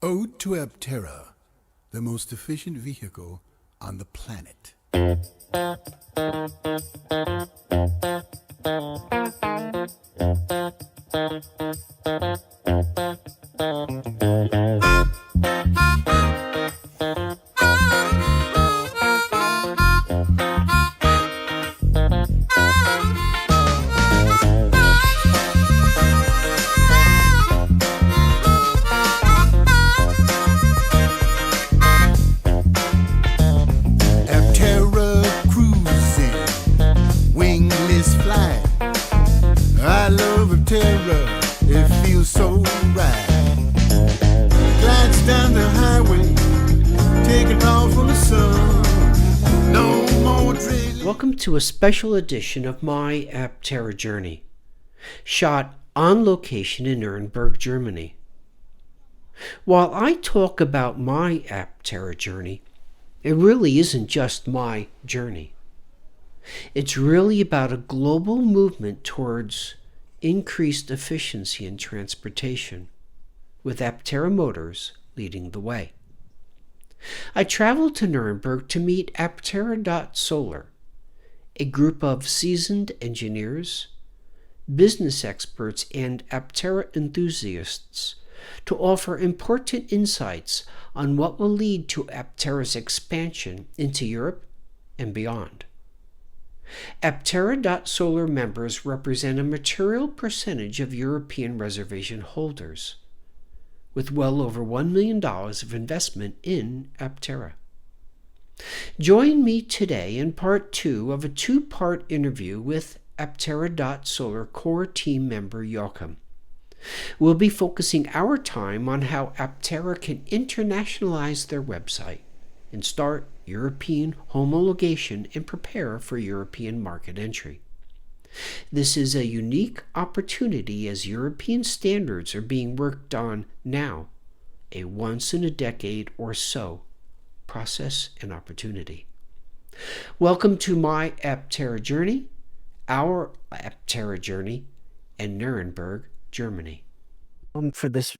Ode to Aptera, the most efficient vehicle on the planet. It feels so right. Glides down the highway, taking off from the sun. No more drilling. Welcome to a special edition of my Aptera journey, shot on location in Nürnberg, Germany. While I talk about my Aptera journey, it really isn't just my journey. It's really about a global movement towards increased efficiency in transportation, with Aptera Motors leading the way. I traveled to Nuremberg to meet Aptera.Solar, a group of seasoned engineers, business experts, and Aptera enthusiasts to offer important insights on what will lead to Aptera's expansion into Europe and beyond. Aptera.Solar members represent a material percentage of European reservation holders, with well over $1 million of investment in Aptera. Join me today in part 2 of a 2-part interview with Aptera.Solar core team member Joachim. We'll be focusing our time on how Aptera can internationalize their website and start European homologation and prepare for European market entry. This is a unique opportunity as European standards are being worked on now, a once-in-a-decade or so process and opportunity. Welcome to my Aptera journey, our Aptera journey, in Nuremberg, Germany. For this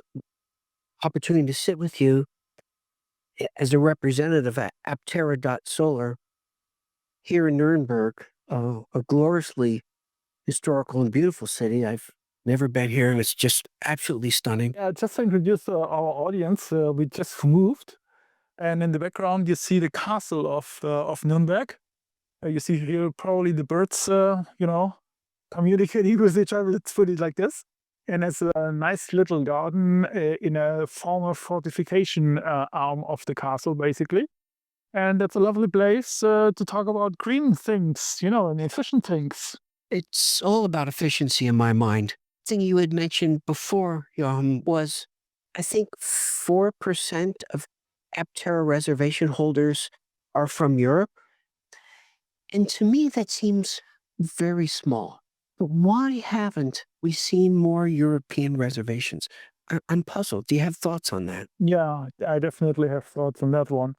opportunity to sit with you as a representative at Aptera.Solar here in Nuremberg, a gloriously historical and beautiful city. I've never been here, and it's just absolutely stunning. Yeah, just to introduce our audience, we just moved, and in the background you see the castle of Nürnberg. You see here probably the birds, communicating with each other. Let's put it like this. And it's a nice little garden in a former fortification arm of the castle, basically. And it's a lovely place to talk about green things, and efficient things. It's all about efficiency in my mind. The thing you had mentioned before, was I think 4% of Aptera reservation holders are from Europe. And to me, that seems very small. But why haven't we seen more European reservations? I'm puzzled. Do you have thoughts on that? Yeah, I definitely have thoughts on that one.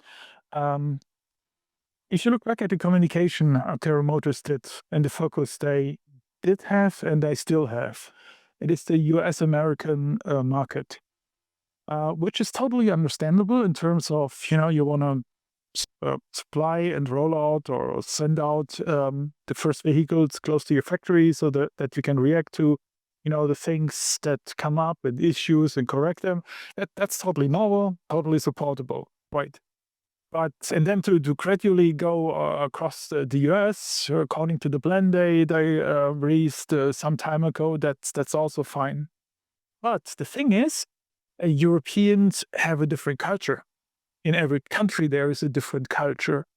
If you look back at the communication Aptera Motors did and the focus they did have and they still have, it is the US-American market, which is totally understandable in terms of, you want to supply and roll out or send out the first vehicles close to your factory so that you can react to the things that come up and issues and correct them. That's totally normal, totally supportable, right? And then to gradually go across the US according to the plan they released some time ago, that's also fine. But the thing is, Europeans have a different culture. In every country, there is a different culture.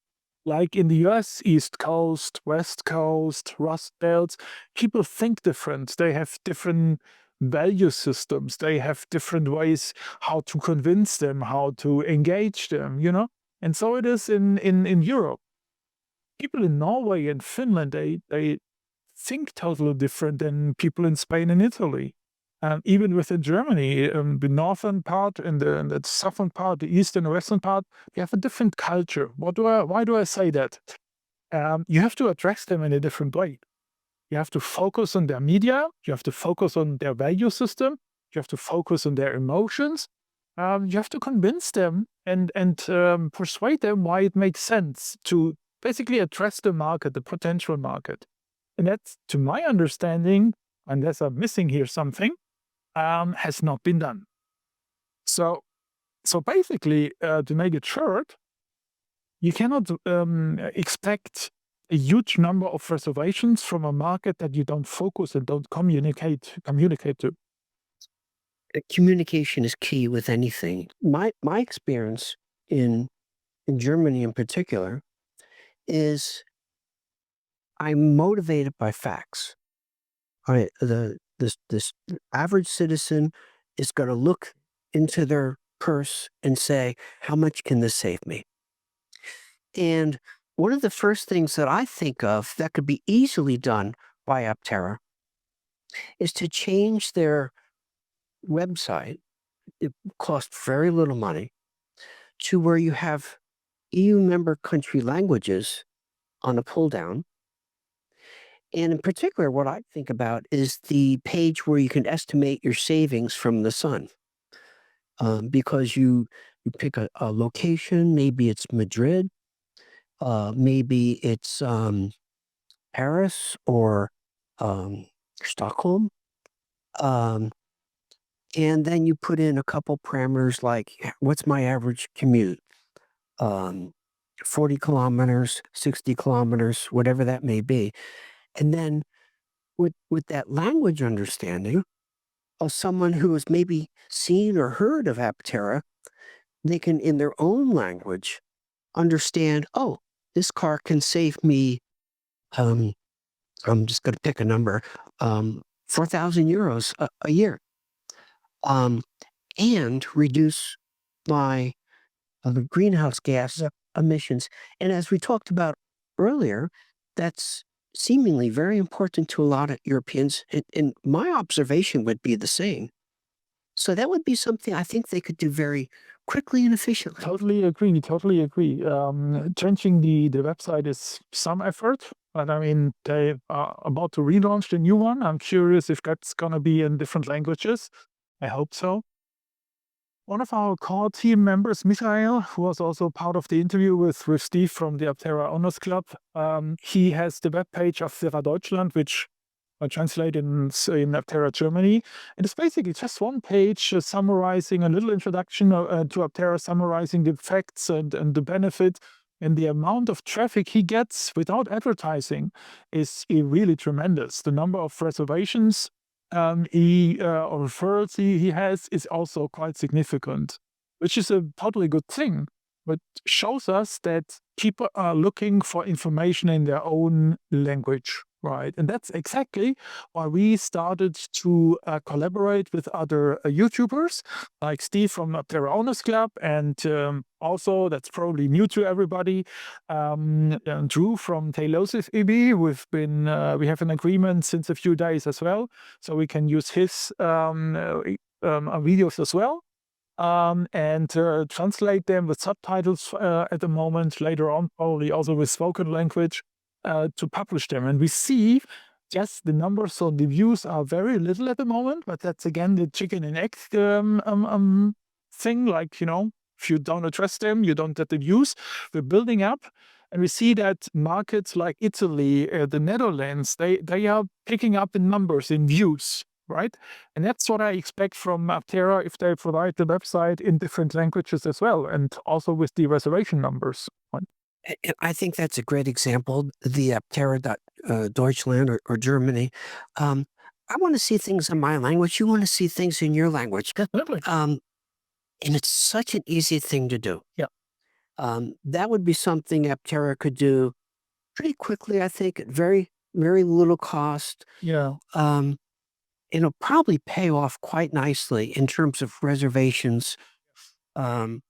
Like in the US, East Coast, West Coast, Rust Belts, people think different. They have different value systems. They have different ways how to convince them, how to engage them, And so it is in Europe. People in Norway and Finland, they think totally different than people in Spain and Italy. Even within Germany, the northern part and the southern part, the eastern and western part, you have a different culture. Why do I say that? You have to address them in a different way. You have to focus on their media. You have to focus on their value system. You have to focus on their emotions. you have to convince them and persuade them why it makes sense to basically address the market, the potential market. And that's, to my understanding, unless I'm missing here something, has not been done. So basically, to make it short, you cannot expect a huge number of reservations from a market that you don't focus and don't communicate to. Communication is key with anything. My experience in Germany in particular is I'm motivated by facts. All right, this average citizen is going to look into their purse and say, how much can this save me? And one of the first things that I think of that could be easily done by Aptera is to change their website. It costs very little money, to where you have EU member country languages on a pull down. And in particular, what I think about is the page where you can estimate your savings from the sun. Because you pick a location, maybe it's Madrid, maybe it's Paris or Stockholm. And then you put in a couple parameters like, what's my average commute? 40 kilometers, 60 kilometers, whatever that may be. And then with that language understanding of someone who has maybe seen or heard of Aptera, they can, in their own language, understand, oh, this car can save me, I'm just going to pick a number, 4,000 euros a year, and reduce my greenhouse gas emissions. And as we talked about earlier, that's seemingly very important to a lot of Europeans. And my observation would be the same. So that would be something I think they could do very quickly and efficiently. Totally agree. Changing the website is some effort, but I mean, they are about to relaunch the new one. I'm curious if that's going to be in different languages. I hope so. One of our core team members, Michael, who was also part of the interview with Steve from the Aptera Owners Club, he has the webpage of Aptera Deutschland, which I translate in Aptera Germany. And it's basically just one page summarizing a little introduction to Aptera, summarizing the facts and the benefit. And the amount of traffic he gets without advertising is really tremendous. The number of reservations or referrals he has is also quite significant, which is a totally good thing, but shows us that people are looking for information in their own language, right? And that's exactly why we started to collaborate with other YouTubers like Steve from Aptera Owners Club, and also, that's probably new to everybody, Drew from Tailosive EB. We have an agreement since a few days as well, so we can use his videos as well. And translate them with subtitles at the moment, later on probably also with spoken language, to publish them. And we see, yes, the numbers on the views are very little at the moment, but that's again the chicken and egg thing. Like, if you don't address them, you don't get the views. We're building up, and we see that markets like Italy, the Netherlands, they are picking up in numbers, in views. Right? And that's what I expect from Aptera if they provide the website in different languages as well, and also with the reservation numbers. I think that's a great example, the Aptera Deutschland or Germany. I want to see things in my language. You want to see things in your language. Definitely. And it's such an easy thing to do. Yeah. That would be something Aptera could do pretty quickly, I think, at very, very little cost. Yeah. It'll probably pay off quite nicely in terms of reservations. But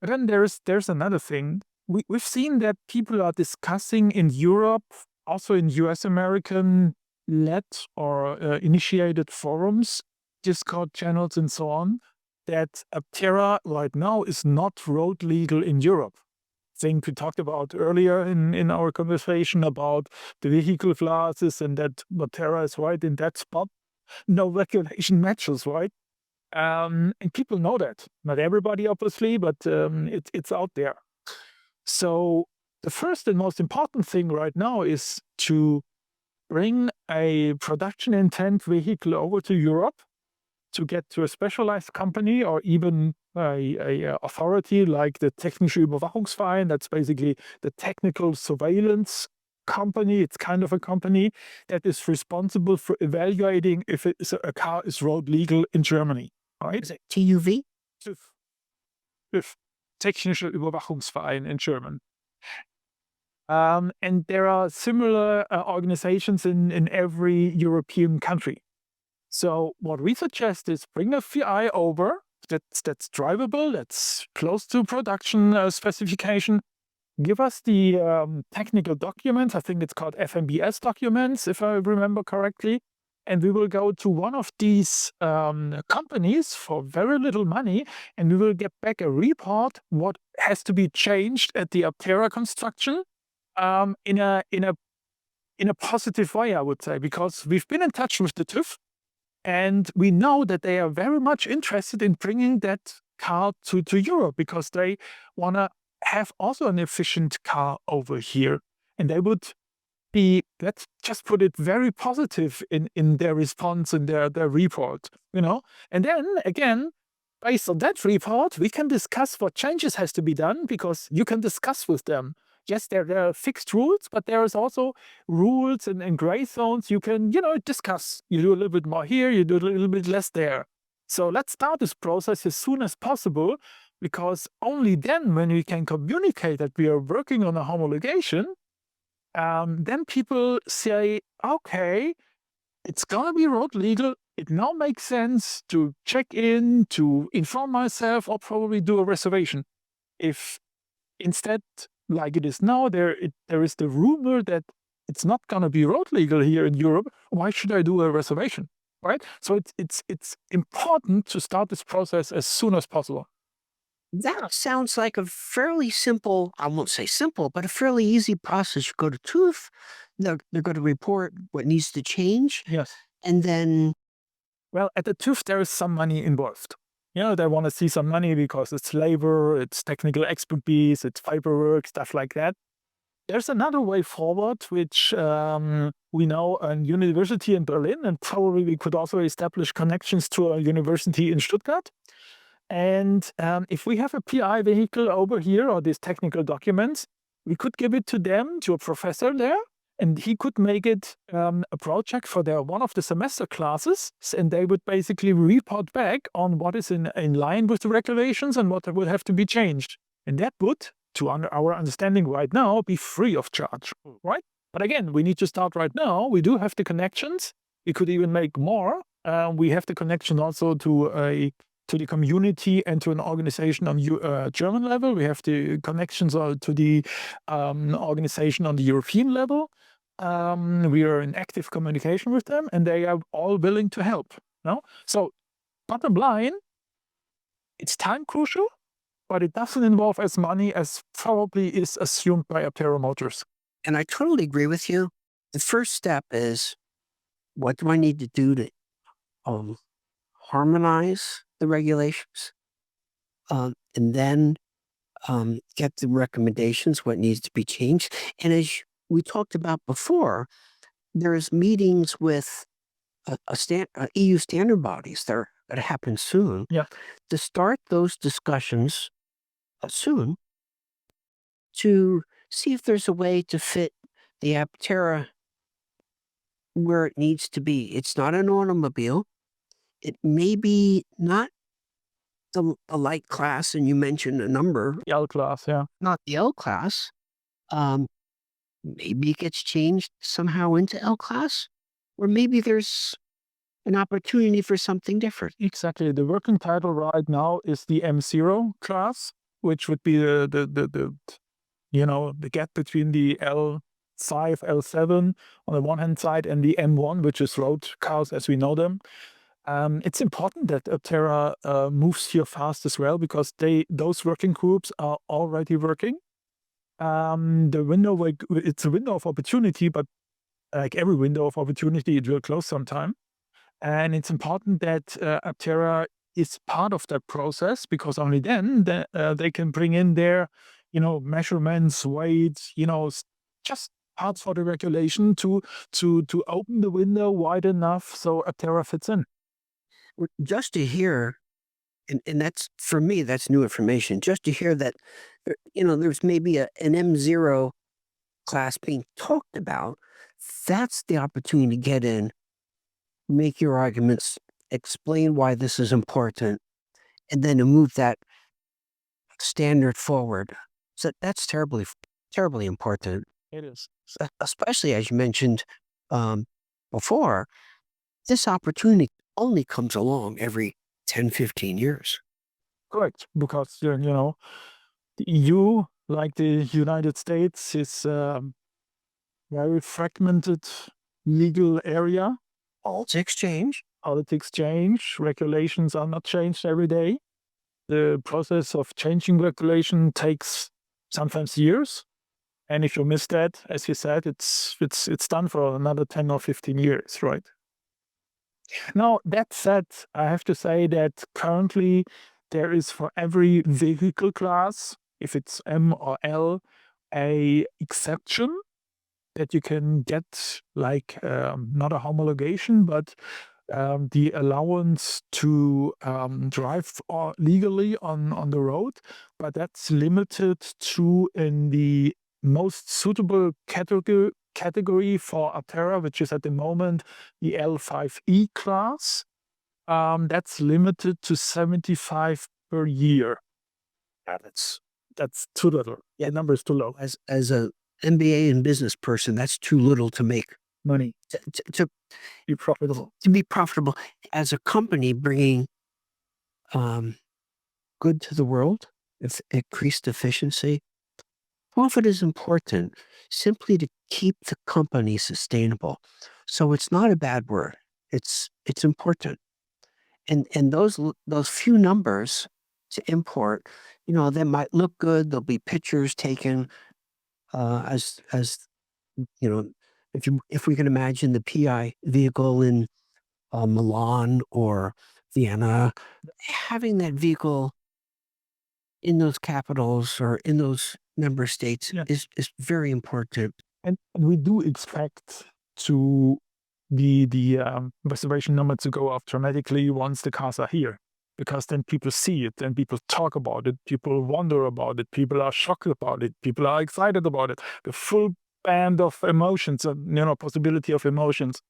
then there's another thing. We've seen that people are discussing in Europe, also in US American-led or initiated forums, Discord channels and so on, that Aptera right now is not road legal in Europe. Thing we talked about earlier in our conversation about the vehicle classes, and that Aptera is right in that spot. No regulation matches, right? And people know that. Not everybody, obviously, but it's out there. So the first and most important thing right now is to bring a production intent vehicle over to Europe, to get to a specialized company or even a authority like the Technische Überwachungsverein. That's basically the technical surveillance company. It's kind of a company that is responsible for evaluating if a car is road legal in Germany. Right? Is it TUV? TÜV, Technische Überwachungsverein in German. And there are similar organizations in every European country. So what we suggest is bring a VI over that's drivable, that's close to production specification. Give us the technical documents. I think it's called FMVSS documents, if I remember correctly. And we will go to one of these companies for very little money, and we will get back a report what has to be changed at the Aptera construction in a positive way, I would say, because we've been in touch with the TÜV, and we know that they are very much interested in bringing that car to Europe because they want to have also an efficient car over here, and they would be, let's just put it, very positive in their response, in their report, And then again, based on that report, we can discuss what changes has to be done because you can discuss with them. Yes, there are fixed rules, but there is also rules and gray zones you can, discuss. You do a little bit more here, you do a little bit less there. So let's start this process as soon as possible, because only then, when we can communicate that we are working on a homologation, then people say, okay, it's going to be road legal. It now makes sense to check in, to inform myself, or probably do a reservation. If instead, like it is now, there is the rumor that it's not going to be road legal here in Europe, why should I do a reservation, right? So it's important to start this process as soon as possible. That sounds like a fairly simple, I won't say simple, but a fairly easy process. You go to TÜV, they're going to report what needs to change. Yes. And then, well, at the TÜV, there is some money involved. They want to see some money because it's labor, it's technical expertise, it's paperwork, stuff like that. There's another way forward, which we know a university in Berlin, and probably we could also establish connections to a university in Stuttgart. And if we have a PI vehicle over here or these technical documents, we could give it to them, to a professor there, and he could make it a project for one of the semester classes, and they would basically report back on what is in line with the regulations and what would have to be changed. And that would, to our understanding right now, be free of charge, right? But again, we need to start right now. We do have the connections. We could even make more. We have the connection also to the community and to an organization on German level. We have the connections to the organization on the European level. We are in active communication with them, and they are all willing to help. No? So bottom line, it's time crucial, but it doesn't involve as money as probably is assumed by Aptera Motors. And I totally agree with you. The first step is, what do I need to do to harmonize the regulations, and then get the recommendations, what needs to be changed. And as we talked about before, there's meetings with EU standard bodies that are going to happen soon. Yeah. To start those discussions soon, to see if there's a way to fit the Aptera where it needs to be. It's not an automobile. It may be not the light class, and you mentioned a number. The L class, yeah. Not the L class. Maybe it gets changed somehow into L class, or maybe there's an opportunity for something different. Exactly. The working title right now is the M0 class, which would be the gap between the L5, L7 on the one hand side and the M1, which is road cars as we know them. It's important that Aptera moves here fast as well, because those working groups are already working. It's a window of opportunity, but like every window of opportunity, it will close sometime. And it's important that Aptera is part of that process, because only then they can bring in their, measurements, weights, just parts for the regulation to open the window wide enough so Aptera fits in. Just to hear, and that's, for me, that's new information. Just to hear that, there's maybe an M0 class being talked about, that's the opportunity to get in, make your arguments, explain why this is important, and then to move that standard forward. So that's terribly, terribly important. It is. Especially as you mentioned before, this opportunity only comes along every 10, 15 years. Correct, because the EU, like the United States, is very fragmented legal area. Politics change. Regulations are not changed every day. The process of changing regulation takes sometimes years. And if you miss that, as you said, it's done for another 10 or 15 years, right? Now, that said, I have to say that currently there is, for every vehicle class, if it's M or L, a exception that you can get, like not a homologation, but the allowance to drive legally on the road. But that's limited to in the most suitable category for Aptera, which is at the moment the L5E class. That's limited to 75 per year. Yeah, that's too little. Yeah, the number is too low. As a MBA and business person, that's too little to make money to be profitable. To be profitable as a company, bringing good to the world, if increased efficiency. Profit is important simply to keep the company sustainable. So it's not a bad word. It's important. And those few numbers to import, they might look good. There'll be pictures taken as if we can imagine the PI vehicle in Milan or Vienna, having that vehicle in those capitals or in those member states is very important. And we do expect to the reservation number to go up dramatically once the cars are here, because then people see it and people talk about it, people wonder about it, people are shocked about it, people are excited about it. The full band of emotions, possibility of emotions.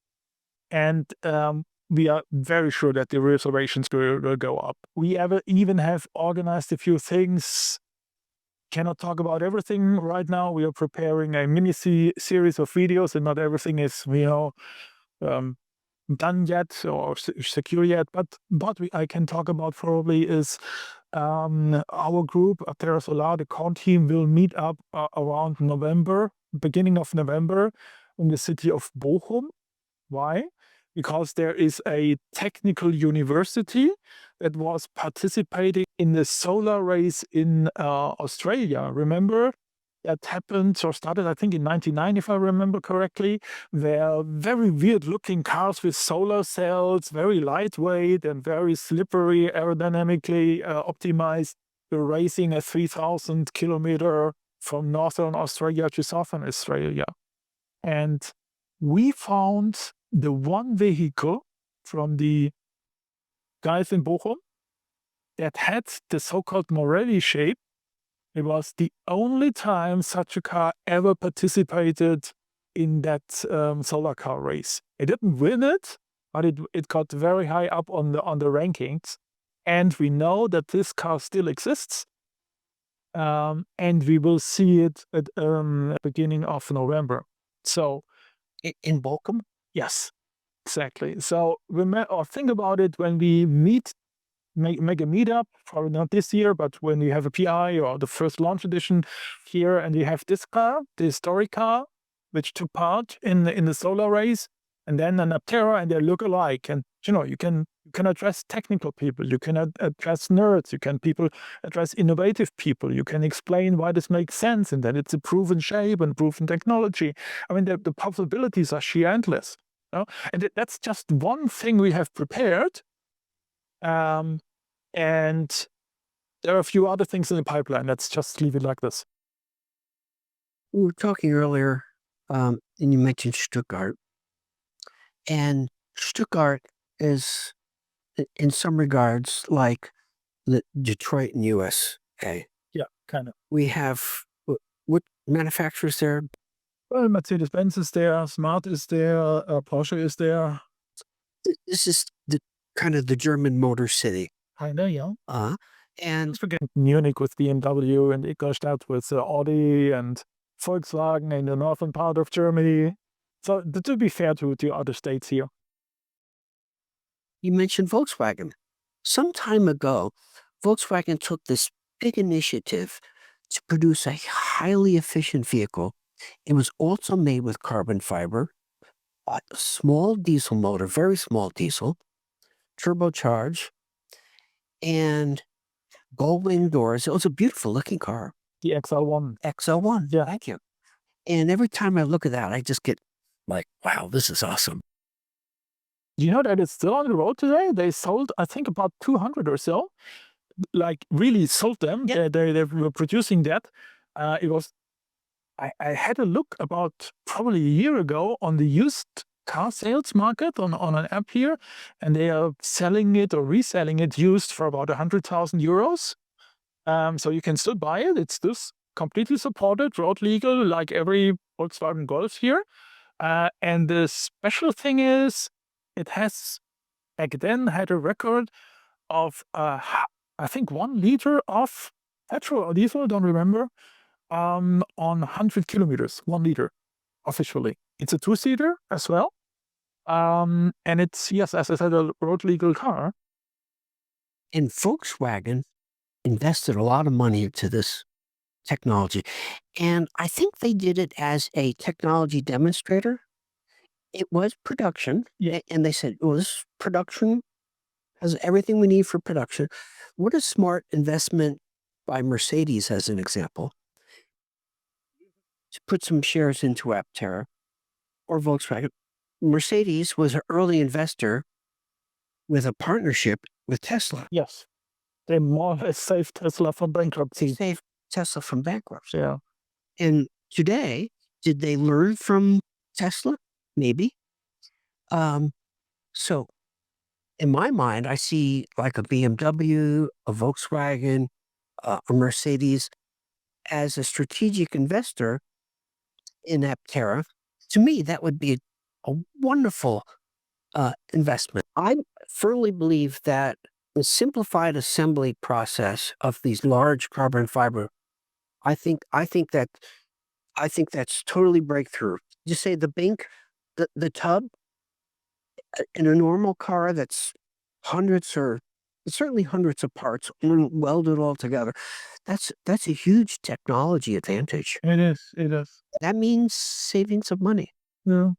And we are very sure that the reservations will go up. We even have organized a few things. Cannot talk about everything right now. We are preparing a mini series of videos, and not everything is done yet or secure yet. But what I can talk about probably is our group, Aptera.Solar, the core team, will meet up around November, beginning of November, in the city of Bochum. Why? Because there is a technical university that was participating in the solar race in Australia. Remember? That happened or started, I think, in 1999, if I remember correctly. They're very weird-looking cars with solar cells, very lightweight and very slippery, aerodynamically optimized. They're racing a 3,000 kilometer from northern Australia to southern Australia. And we found the one vehicle from the guys in Bochum that had the so-called Morelli shape. It was the only time such a car ever participated in that SolarCar race. It didn't win it, but it got very high up on the rankings. And we know that this car still exists. And we will see it at the beginning of November. So in Bochum? Yes, exactly. So think about it when we meet. Make a meetup, probably not this year, but when you have a PI or the first launch edition here, and you have this car, the historic car, which took part in the solar race, and then an Aptera, and they look alike. And you can address technical people, you can address nerds, you can address innovative people, you can explain why this makes sense, and that it's a proven shape and proven technology. I mean, the possibilities are sheer endless. And that's just one thing we have prepared. And there are a few other things in the pipeline. Let's just leave it like this. We were talking earlier, and you mentioned Stuttgart. And Stuttgart is, in some regards, like the Detroit in USA. Yeah, kind of. We have, what manufacturers there? Well, Mercedes-Benz is there, Smart is there, Porsche is there. This is the kind of the German motor city. I know, yeah. And Let's forget Munich with BMW and Ingolstadt with Audi and Volkswagen in the northern part of Germany. So to be fair to other states here. you mentioned Volkswagen. Some time ago, Volkswagen took this big initiative to produce a highly efficient vehicle. It was also made with carbon fiber, a small diesel motor, very small diesel, turbocharged, and gold wing doors. It was a beautiful looking car. The XL1. XL1. Yeah. Thank you. And every time I look at that, I just get like, wow, this is awesome. Do you know that it's still on the road today? They sold, I think, about 200 or so. Like, really sold them. Yeah. They were producing that. It was, I had a look about probably a year ago on the used car sales market on an app here, and they are selling it or reselling it used for about 100,000 euros. So you can still buy it. It's this completely supported, road legal, like every Volkswagen Golf here. And the special thing is, it has back then had a record of I think 1 liter of petrol or diesel, don't remember, on 100 kilometers, 1 liter officially. It's a 2-seater as well. And it's, yes, as I said, a road legal car. And Volkswagen invested a lot of money into this technology. And I think they did it as a technology demonstrator. It was production. Yeah. And they said, well, this production has everything we need for production. What a smart investment by Mercedes, as an example, to put some shares into Aptera or Volkswagen. Mercedes was an early investor with a partnership with Tesla. Yes. They more or less saved Tesla from bankruptcy. Saved Tesla from bankruptcy. Yeah. And today, did they learn from Tesla? Maybe. So in my mind, I see like a BMW, a Volkswagen, a Mercedes as a strategic investor in Aptera. To me, that would be a wonderful investment. I firmly believe that the simplified assembly process of these large carbon fiber, I think that's totally breakthrough. Just say the bank, the tub in a normal car that's certainly hundreds of parts welded all together. That's a huge technology advantage. It is. It is. That means savings of money. Yeah.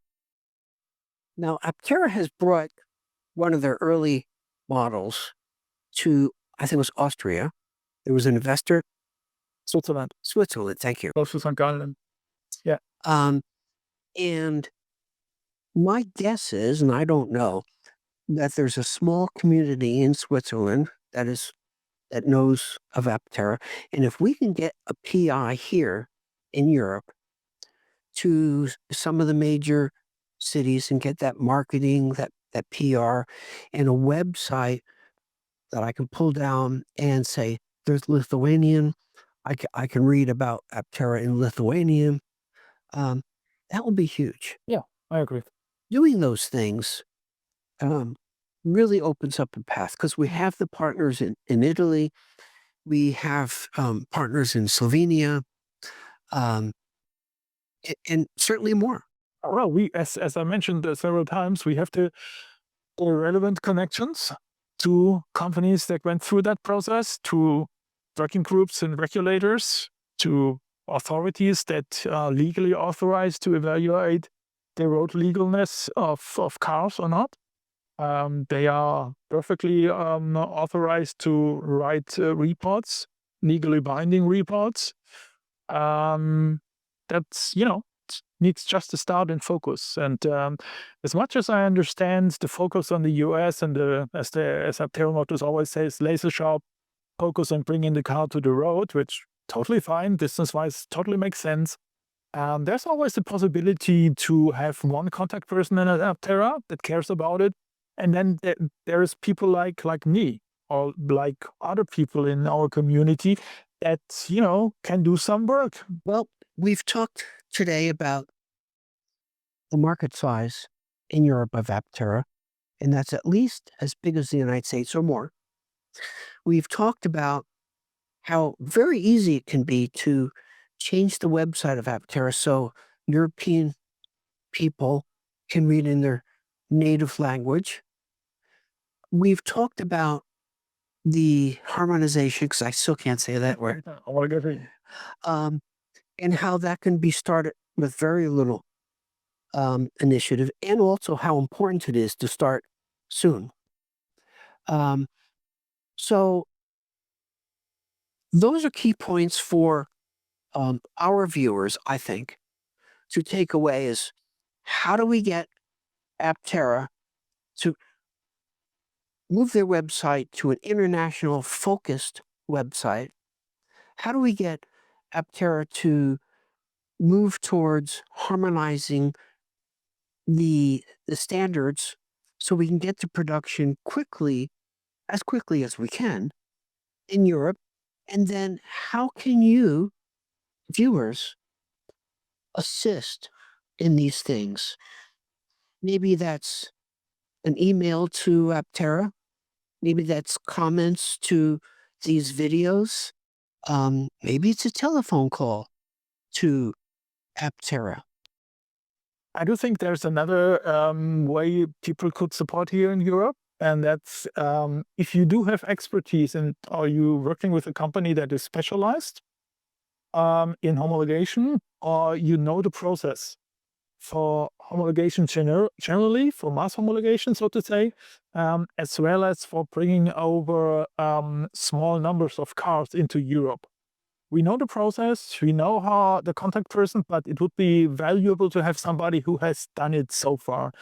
Now, Aptera has brought one of their early models to, I think it was Austria. There was an investor. Switzerland. Thank you. Close to St. Gallen. Yeah. And my guess is, and I don't know, that there's a small community in Switzerland that knows of Aptera. And if we can get a PI here in Europe to some of the major cities and get that marketing, that PR, and a website that I can pull down and say, there's Lithuanian, I can read about Aptera in Lithuanian, that will be huge. Yeah, I agree. Doing those things really opens up a path because we have the partners in Italy, we have partners in Slovenia, and certainly more. Well, we, as I mentioned several times, we have the relevant connections to companies that went through that process, to working groups and regulators, to authorities that are legally authorized to evaluate the road legalness of cars or not. They are perfectly authorized to write reports, legally binding reports. That's, needs just to start and focus. And as much as I understand the focus on the US and as Aptera Motors always says, laser sharp focus on bringing the car to the road, which totally fine, distance-wise, totally makes sense. There's always the possibility to have one contact person in an Aptera that cares about it. And then there's people like me or like other people in our community that, can do some work. Well, we've talked today about the market size in Europe of Aptera, and that's at least as big as the United States or more. We've talked about how very easy it can be to change the website of Aptera so European people can read in their native language. We've talked about the harmonization, because I still can't say that word, Homologation. and how that can be started with very little initiative, and also how important it is to start soon. So those are key points for our viewers, I think, to take away is how do we get Aptera to move their website to an international focused website? How do we get Aptera to move towards harmonizing the standards so we can get to production quickly as we can in Europe? And then how can you, viewers, assist in these things? Maybe that's an email to Aptera. Maybe that's comments to these videos. Maybe it's a telephone call to Aptera. I do think there's another way people could support here in Europe. And that's if you do have expertise and are you working with a company that is specialized in homologation, or the process for homologation generally, for mass homologation, so to say, as well as for bringing over small numbers of cars into Europe. We know the process, we know how the contact person, but it would be valuable to have somebody who has done it so far.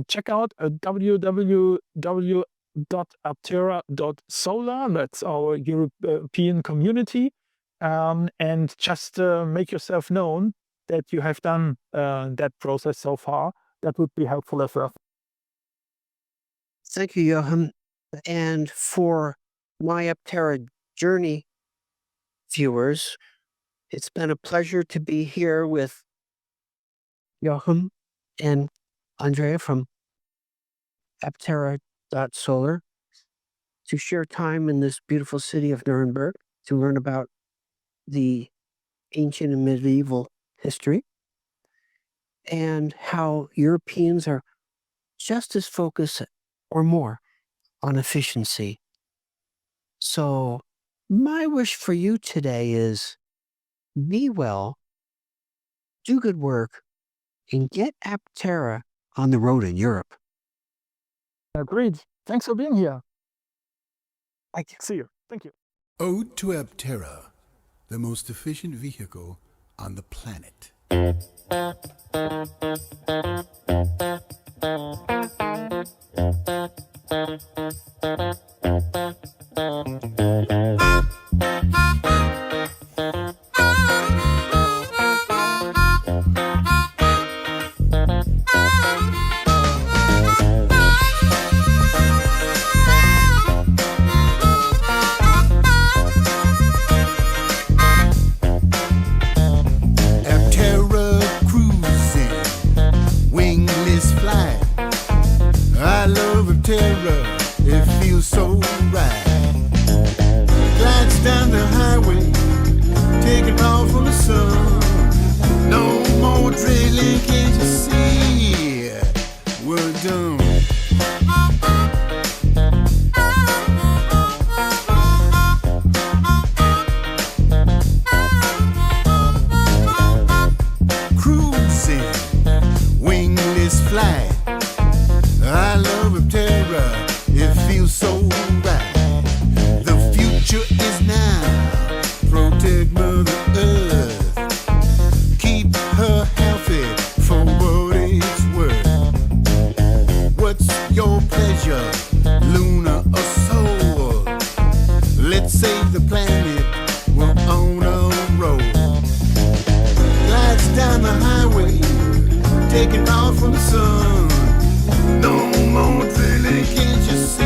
Check out www.Aptera.Solar, that's our European community, and just make yourself known that you have done that process so far. That would be helpful as well. Thank you, Joachim. And for my Aptera journey viewers, it's been a pleasure to be here with Joachim and Andrea from Aptera.Solar to share time in this beautiful city of Nürnberg to learn about the ancient and medieval history and how Europeans are just as focused or more on efficiency. So my wish for you today is be well, do good work, and get Aptera on the road in Europe. Agreed. Thanks for being here. I can see you. Thank you. Ode to Aptera, the most efficient vehicle on the planet. It feels so right. Glides down the highway, taking off from the sun. No more drilling, can't you see? We're done. Cruising, wingless flight. I love Aptera. It feels so right. The future is now. Protect Mother Earth. Keep her healthy. taking power from the sun. No more drilling, can't you see?